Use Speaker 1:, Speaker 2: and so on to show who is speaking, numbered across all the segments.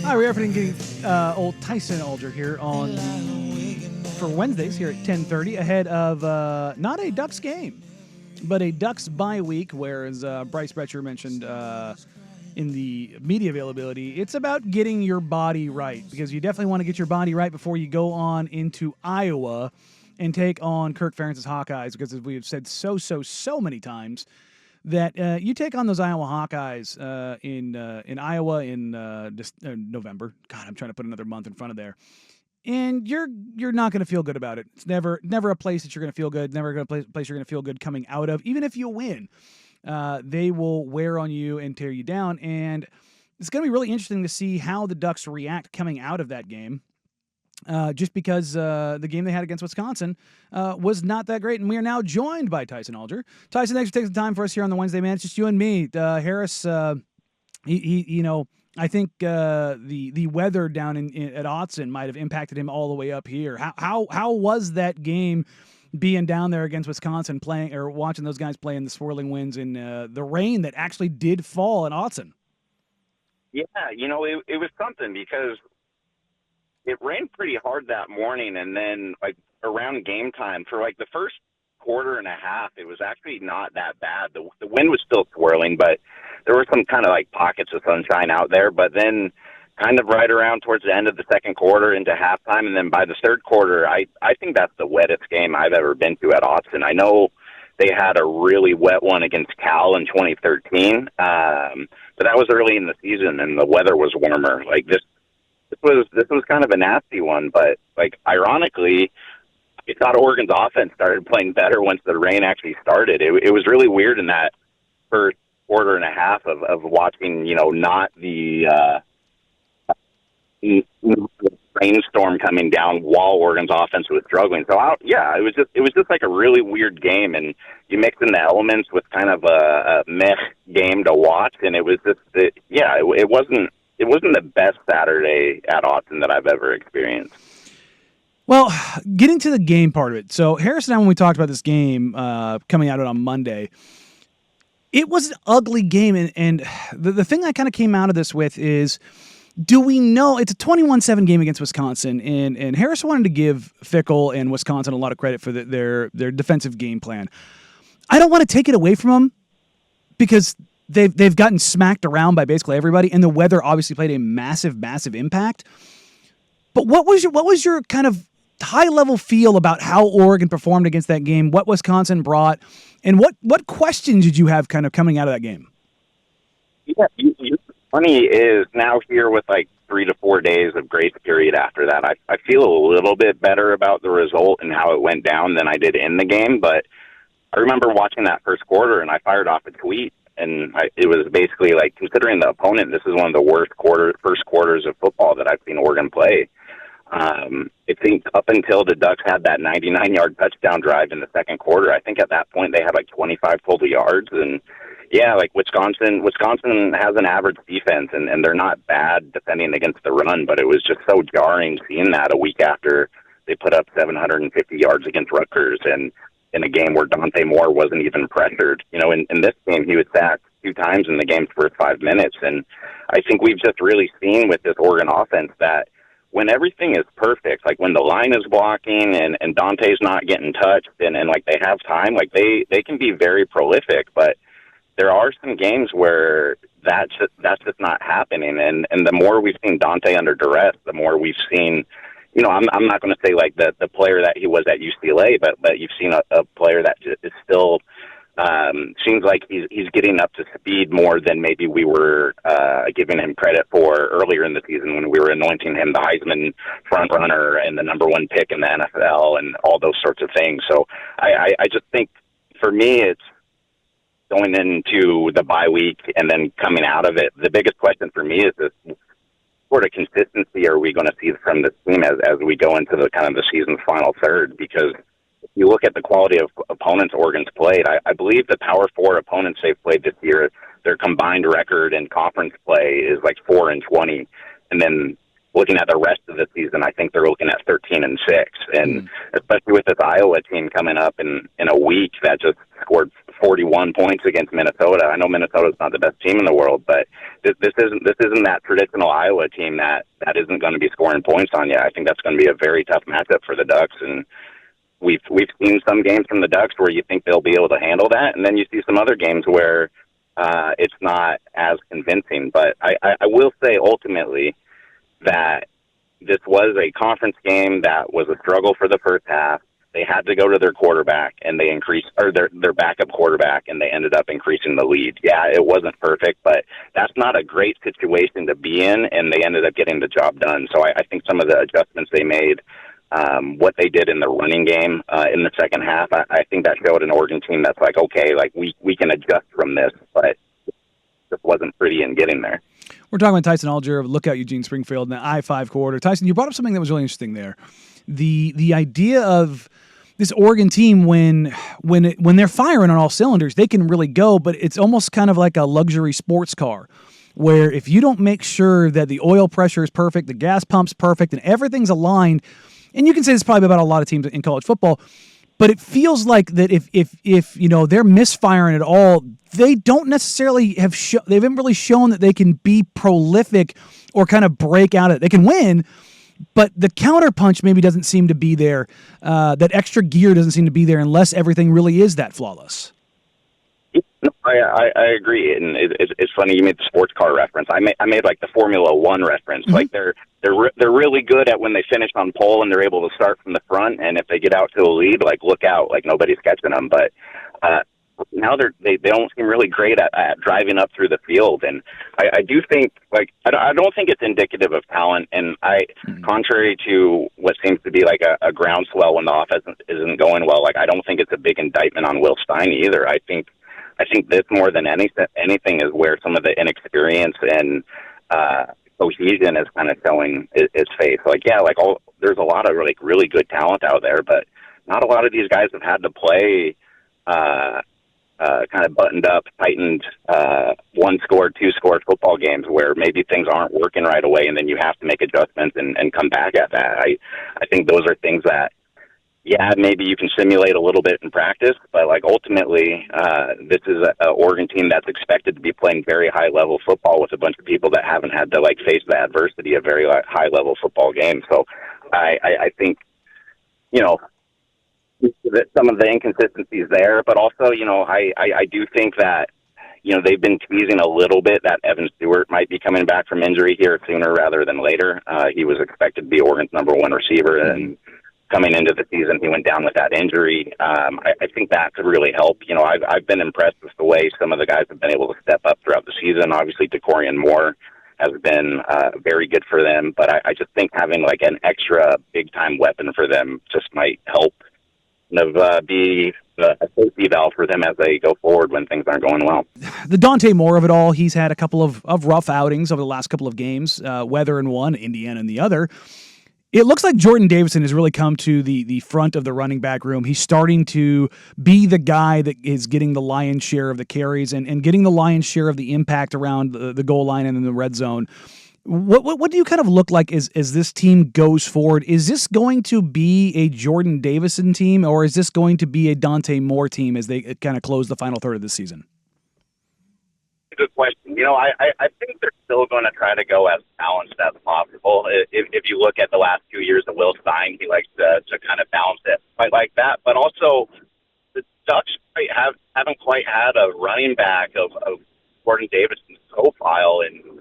Speaker 1: Hi, we're getting old Tyson Alger here for Wednesdays here at 10:30 ahead of not a Ducks game, but a Ducks bye week. Whereas Bryce Bretcher mentioned in the media availability, it's about getting your body right because you definitely want to get your body right before you go on into Iowa and take on Kirk Ferentz's Hawkeyes. Because as we have said so many times, that you take on those Iowa Hawkeyes in Iowa in November. God, I'm trying to put another month in front of there, and you're not going to feel good about it. It's never a place that you're going to feel good. Never a place you're going to feel good coming out of. Even if you win, they will wear on you and tear you down. And it's going to be really interesting to see how the Ducks react coming out of that game. Just because the game they had against Wisconsin was not that great. And we are now joined by Tyson Alger. Tyson, thanks for taking the time for us here on the Wednesday, man. It's just you and me. Harris, he I think the weather down at Autzen might have impacted him all the way up here. How was that game being down there against Wisconsin, playing or watching those guys play in the swirling winds and the rain that actually did fall in Autzen?
Speaker 2: Yeah, it was something because it rained pretty hard that morning, and then like around game time for like the first quarter and a half, it was actually not that bad. The wind was still swirling, but there were some kind of like pockets of sunshine out there. But then kind of right around towards the end of the second quarter into halftime, and then by the third quarter, I think that's the wettest game I've ever been to at Autzen. I know they had a really wet one against Cal in 2013, but that was early in the season, and the weather was warmer. Like this was kind of a nasty one, but like ironically, I thought Oregon's offense started playing better once the rain actually started. It was really weird in that first quarter and a half of watching, not the rainstorm coming down while Oregon's offense was struggling. So it was just like a really weird game, and you mix in the elements with kind of a meh game to watch, and it was just it wasn't the best Saturday at Autzen that I've ever experienced.
Speaker 1: Well, getting to the game part of it. So Harris and I, when we talked about this game coming out on Monday, it was an ugly game. And the thing I kind of came out of this with is, do we know it's a 21-7 game against Wisconsin? And Harris wanted to give Fickell and Wisconsin a lot of credit for their defensive game plan. I don't want to take it away from them because they've gotten smacked around by basically everybody, and the weather obviously played a massive impact. But what was your kind of high level feel about how Oregon performed against that game? What Wisconsin brought, and what questions did you have kind of coming out of that game?
Speaker 2: Yeah, funny is now here with like 3 to 4 days of grace period after that, I feel a little bit better about the result and how it went down than I did in the game. But I remember watching that first quarter, and I fired off a tweet. And it was basically like, considering the opponent, this is one of the worst first quarters of football that I've seen Oregon play. I think up until the Ducks had that 99-yard touchdown drive in the second quarter, I think at that point they had like 25 total yards. And yeah, like Wisconsin has an average defense, and they're not bad defending against the run, but it was just so jarring seeing that a week after they put up 750 yards against Rutgers, and in a game where Dante Moore wasn't even pressured. In this game, he was sacked 2 times in the game's first 5 minutes. And I think we've just really seen with this Oregon offense that when everything is perfect, like when the line is blocking and Dante's not getting touched and like they have time, like they can be very prolific. But there are some games where that's just not happening. And the more we've seen Dante under duress, the more we've seen, I'm not going to say like the player that he was at UCLA, but you've seen a player that is still seems like he's getting up to speed more than maybe we were giving him credit for earlier in the season when we were anointing him the Heisman front runner and the number 1 pick in the NFL and all those sorts of things. So I just think for me, it's going into the bye week and then coming out of it. The biggest question for me is this sort of consistency are we going to see from this team as we go into the kind of the season's final third? Because if you look at the quality of opponents Oregon's played, I believe the Power 4 opponents they've played this year, their combined record in conference play is like 4-20. And then looking at the rest of the season, I think they're looking at 13-6, and especially with this Iowa team coming up in a week that just scored 41 points against Minnesota. I know Minnesota's not the best team in the world, but this isn't that traditional Iowa team that isn't going to be scoring points on you. I think that's going to be a very tough matchup for the Ducks, and we've seen some games from the Ducks where you think they'll be able to handle that, and then you see some other games where it's not as convincing. But I will say ultimately that this was a conference game that was a struggle for the first half. They had to go to their quarterback, and they increased, or their backup quarterback, and they ended up increasing the lead. Yeah, it wasn't perfect, but that's not a great situation to be in, and they ended up getting the job done. So I think some of the adjustments they made, what they did in the running game in the second half, I think that showed an Oregon team that's like, okay, like we can adjust from this, but it just wasn't pretty in getting there.
Speaker 1: We're talking about Tyson Alger of Lookout Eugene Springfield in the I-5 corridor. Tyson, you brought up something that was really interesting there. The idea of this Oregon team, when they're firing on all cylinders, they can really go, but it's almost kind of like a luxury sports car, where if you don't make sure that the oil pressure is perfect, the gas pump's perfect, and everything's aligned, and you can say this probably about a lot of teams in college football, but it feels like that if you know they're misfiring at all, they don't necessarily they haven't really shown that they can be prolific or kind of break out of it. They can win, but the counterpunch maybe doesn't seem to be there. That extra gear doesn't seem to be there unless everything really is that flawless.
Speaker 2: No, I agree, and it's funny you made the sports car reference. I made like the Formula One reference. Mm-hmm. Like they're really good at when they finish on pole and they're able to start from the front, and if they get out to a lead, like look out, like nobody's catching them. But now they don't seem really great at driving up through the field, and I do think like I don't think it's indicative of talent. And contrary to what seems to be like a groundswell when the offense isn't going well, like I don't think it's a big indictment on Will Stein either. I think this more than anything is where some of the inexperience and cohesion is kind of showing its face. Like, yeah, like there's a lot of like really good talent out there, but not a lot of these guys have had to play kind of buttoned up, tightened, one-score, two-score football games where maybe things aren't working right away, and then you have to make adjustments and come back at that. I think those are things that, yeah, maybe you can simulate a little bit in practice, but like ultimately, this is an Oregon team that's expected to be playing very high-level football with a bunch of people that haven't had to like face the adversity of very high-level football games. So I think, you know, that some of the inconsistencies there, but also, you know, I do think that, you know, they've been teasing a little bit that Evan Stewart might be coming back from injury here sooner rather than later. He was expected to be Oregon's number one receiver, and coming into the season, he went down with that injury. I think that could really help. You know, I've been impressed with the way some of the guys have been able to step up throughout the season. Obviously, DeCorian Moore has been very good for them, but I just think having like an extra big-time weapon for them just might help be a safety valve for them as they go forward when things aren't going well.
Speaker 1: The Dante Moore of it all, he's had a couple of rough outings over the last couple of games, Weather in one, Indiana in the other. It looks like Jordan Davison has really come to the front of the running back room. He's starting to be the guy that is getting the lion's share of the carries and getting the lion's share of the impact around the goal line and in the red zone. What do you kind of look like as this team goes forward? Is this going to be a Jordan Davison team, or is this going to be a Dante Moore team as they kind of close the final third of the season?
Speaker 2: Good question. You know, I think they're still going to try to go as balanced as possible. If you look at the last 2 years of Will Stein, he likes to kind of balance it like that. But also, the Ducks haven't quite had a running back of Jordan Davison's profile in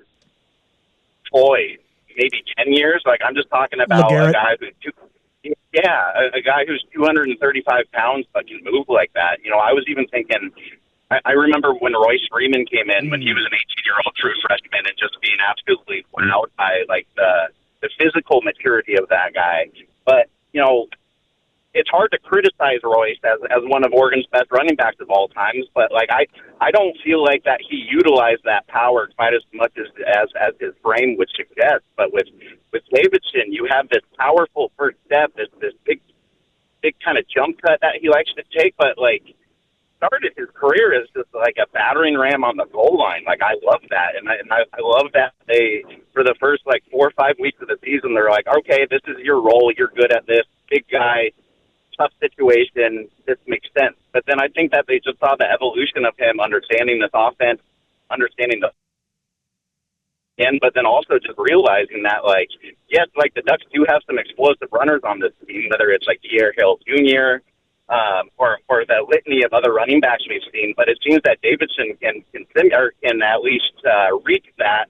Speaker 2: maybe 10 years. Like, I'm just talking about a guy who's 235 pounds but can move like that. You know, I was even thinking, I remember when Royce Freeman came in when he was an 18-year-old true freshman and just being absolutely wowed by like the physical maturity of that guy. But, you know, it's hard to criticize Royce as one of Oregon's best running backs of all times, but like I don't feel like that he utilized that power quite as much as his frame would suggest. But with Davidson, you have this powerful first step, this big kind of jump cut that he likes to take, but like started his career as just like a battering ram on the goal line. Like, I love that. And I love that they, for the first like 4 or 5 weeks of the season, they're like, okay, this is your role. You're good at this. Big guy, tough situation. This makes sense. But then I think that they just saw the evolution of him understanding this offense, understanding the but then also just realizing that, like, yes, like the Ducks do have some explosive runners on this team, whether it's like Pierre Hill Jr. Or the litany of other running backs we've seen. But it seems that Davidson can at least reach that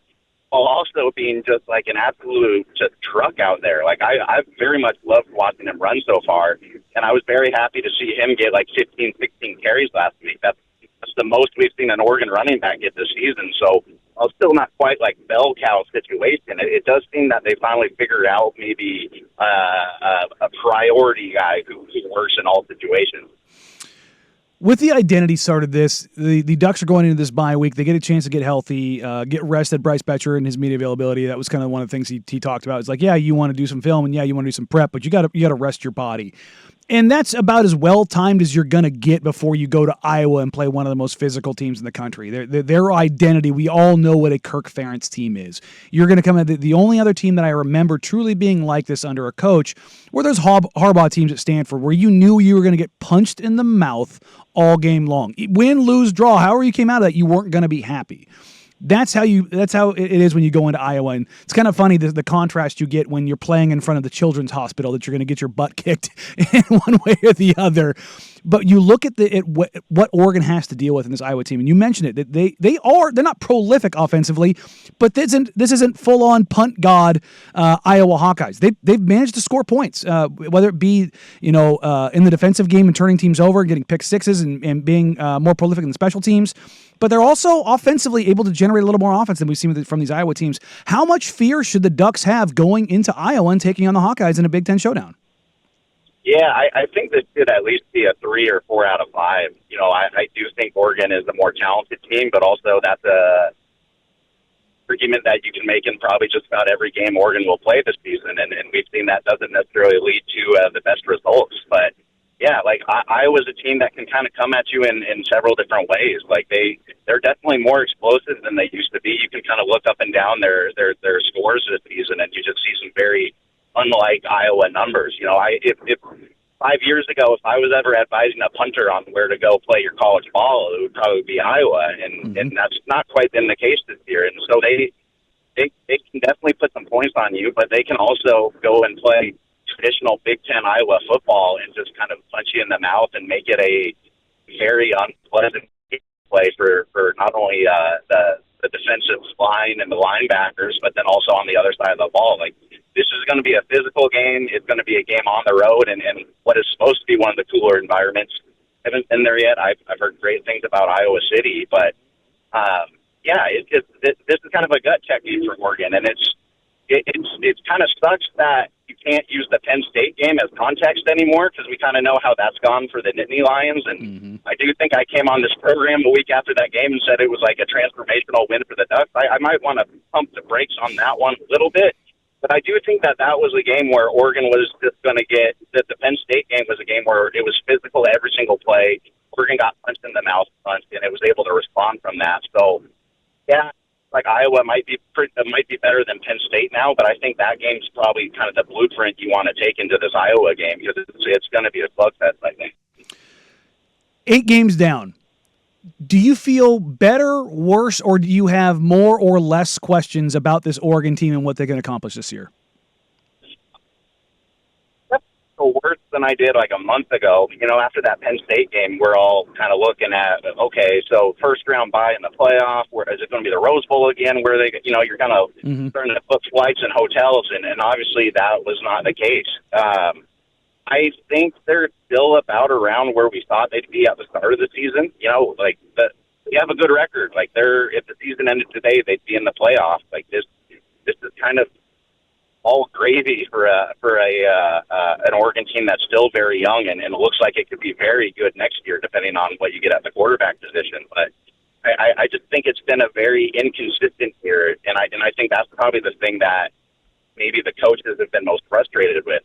Speaker 2: while also being just like an absolute just truck out there. Like, I've very much loved watching him run so far, and I was very happy to see him get like 15, 16 carries last week. That's the most we've seen an Oregon running back get this season. So, well, still not quite like bell cow situation. It does seem that they finally figured out maybe a priority guy who works in all situations.
Speaker 1: With the identity start of this, the Ducks are going into this bye week. They get a chance to get healthy, get rested. Bryce Betcher and his media availability, that was kind of one of the things he talked about. It's like, yeah, you want to do some film, and yeah, you want to do some prep, but you got to rest your body. And that's about as well-timed as you're going to get before you go to Iowa and play one of the most physical teams in the country. Their identity, we all know what a Kirk Ferentz team is. You're going to come at the only other team that I remember truly being like this under a coach were those Harbaugh teams at Stanford, where you knew you were going to get punched in the mouth all game long. Win, lose, draw, however you came out of that, you weren't going to be happy. That's how it is when you go into Iowa. And it's kind of funny the contrast you get when you're playing in front of the children's hospital, that you're going to get your butt kicked in one way or the other. But you look at what Oregon has to deal with in this Iowa team, and you mentioned it, that they're not prolific offensively, but this isn't full on punt god Iowa Hawkeyes. They've managed to score points, whether it be in the defensive game and turning teams over, getting pick sixes and being more prolific in the special teams. But they're also offensively able to generate a little more offense than we've seen from these Iowa teams. How much fear should the Ducks have going into Iowa and taking on the Hawkeyes in a Big Ten showdown?
Speaker 2: Yeah, I think this should at least be a 3 or 4 out of 5. I do think Oregon is the more talented team, but also that's a argument that you can make in probably just about every game Oregon will play this season, and we've seen that doesn't necessarily lead to the best results. But yeah, like Iowa's a team that can kind of come at you in several different ways. Like they're definitely more explosive than they used to be. You can kind of look up and down their scores this season, and you just see some very unlike Iowa numbers. If 5 years ago, if I was ever advising a punter on where to go play your college ball, it would probably be Iowa, and that's not quite been the case this year. And so they can definitely put some points on you, but they can also go and play traditional Big Ten Iowa football and just kind of punch you in the mouth and make it a very unpleasant play for not only the defensive line and the linebackers, but then also on the other side of the ball. Like, this is going to be a physical game. It's going to be a game on the road, and what is supposed to be one of the cooler environments. I haven't been there yet. I've heard great things about Iowa City, but this is kind of a gut check for Oregon, and it's kind of sucks that you can't use the Penn State game as context anymore, because we kind of know how that's gone for the Nittany Lions. And I do think I came on this program a week after that game and said it was like a transformational win for the Ducks. I might want to pump the brakes on that one a little bit. But I do think that was a game where Oregon was just going to get – that the Penn State game was a game where it was physical every single play. Oregon got punched in the mouth once, and it was able to respond from that. So, yeah, like Iowa might be better than Penn State now, but I think that game's probably kind of the blueprint you want to take into this Iowa game, because it's going to be a slugfest, I think.
Speaker 1: 8 games down. Do you feel better, worse, or do you have more or less questions about this Oregon team and what they can accomplish this year?
Speaker 2: That's worse than I did like a month ago. After that Penn State game, we're all kind of looking at, okay, so first round bye in the playoff. Where is it going to be the Rose Bowl again? Where you're kind of starting to book flights and hotels, and obviously that was not the case. I think they're still about around where we thought they'd be at the start of the season. They have a good record. Like, if the season ended today, they'd be in the playoffs. Like, this is kind of all gravy for an Oregon team that's still very young, and it looks like it could be very good next year, depending on what you get at the quarterback position. But I just think it's been a very inconsistent year, and I think that's probably the thing that maybe the coaches have been most frustrated with.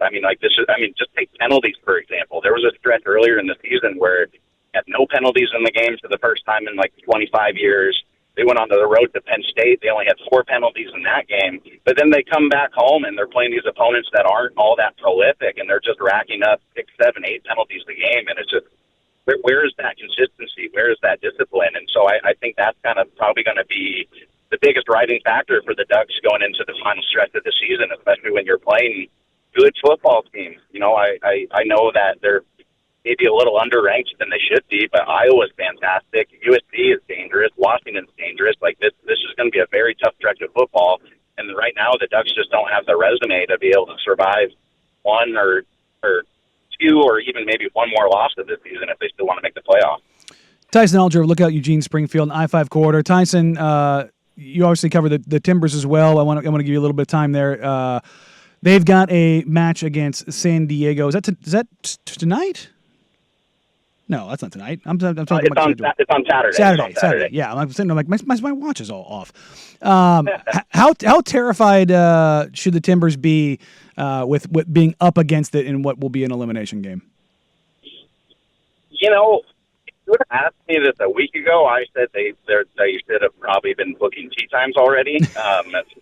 Speaker 2: Just take penalties, for example. There was a stretch earlier in the season where had no penalties in the game for the first time in like 25 years. They went on the road to Penn State. They only had 4 penalties in that game. But then they come back home, and they're playing these opponents that aren't all that prolific, and they're just racking up 6, 7, 8 penalties a game. And it's just, where is that consistency? Where is that discipline? And so I think that's kind of probably going to be the biggest driving factor for the Ducks going into the final stretch of the season, especially when you're playing good football teams. You know, I know that they're maybe a little underranked than they should be, but Iowa's fantastic. USC is dangerous. Washington's dangerous. Like this is going to be a very tough stretch of football. And right now, the Ducks just don't have the resume to be able to survive one or 2 or even maybe one more loss of this season if they still want to make the playoffs.
Speaker 1: Tyson Alger, Lookout Eugene Springfield, I-5 corridor. Tyson, you obviously cover the Timbers as well. I want to give you a little bit of time there. They've got a match against San Diego. Is that tonight? No, that's not tonight. I'm talking about
Speaker 2: it's on Saturday.
Speaker 1: Saturday. Yeah, I'm sitting there like my watch is all off. How terrified should the Timbers be with being up against it in what will be an elimination game?
Speaker 2: You know, if you would have asked me this a week ago, I said they should have probably been booking tee times already.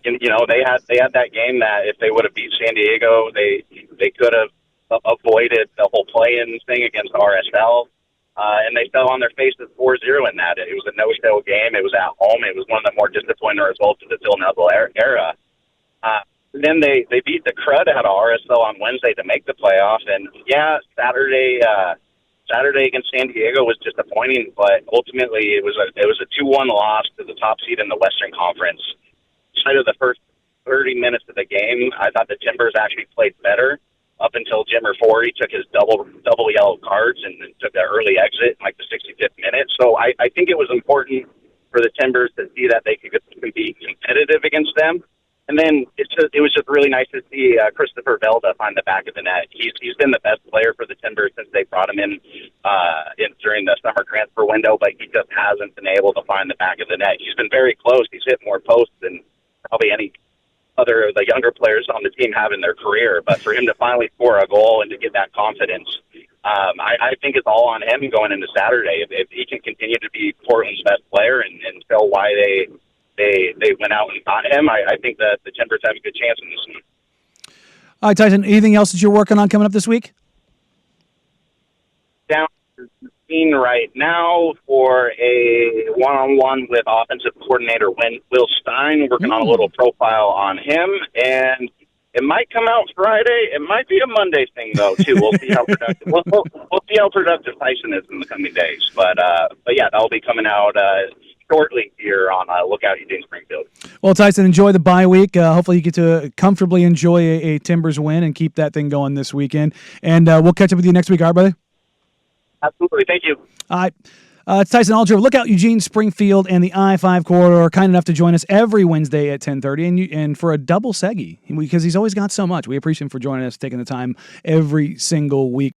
Speaker 2: You know, they had that game that if they would have beat San Diego, they could have avoided the whole play-in thing against RSL. And they fell on their faces 4-0 in that. It was a no-show game. It was at home. It was one of the more disappointing results of the Phil Neville era. Then they beat the crud out of RSL on Wednesday to make the playoff. And, yeah, Saturday against San Diego was disappointing, but ultimately it was a 2-1 loss to the top seed in the Western Conference. Inside of the first 30 minutes of the game, I thought the Timbers actually played better up until Jimmer Forey took his double yellow cards and took that early exit in like the 65th minute. So I think it was important for the Timbers to see that they could be competitive against them. And then it was just really nice to see Christopher Velda find the back of the net. He's been the best player for the Timbers since they brought him in during the summer transfer window, but he just hasn't been able to find the back of the net. He's been very close. He's hit more posts than probably any other of the younger players on the team have in their career. But for him to finally score a goal and to get that confidence, I think it's all on him going into Saturday. If he can continue to be Portland's best player and show why they went out and got him, I think that the Timbers have a good chance in this one.
Speaker 1: All right, Tyson, anything else that you're working on coming up this week?
Speaker 2: Down right now for a one-on-one with offensive coordinator Will Stein, working on a little profile on him, and it might come out Friday. It might be a Monday thing though too. We'll see how productive we'll see how productive Tyson is in the coming days. But yeah, that'll be coming out shortly here on Lookout Eugene Springfield.
Speaker 1: Well, Tyson, enjoy the bye week. Hopefully you get to comfortably enjoy a Timbers win and keep that thing going this weekend. And we'll catch up with you next week, all right, brother?
Speaker 2: Absolutely. Thank you.
Speaker 1: All right. It's Tyson Alger. Lookout Eugene Springfield and the I-5 corridor. Kind enough to join us every Wednesday at 10:30 and for a double seggy because he's always got so much. We appreciate him for joining us, taking the time every single week.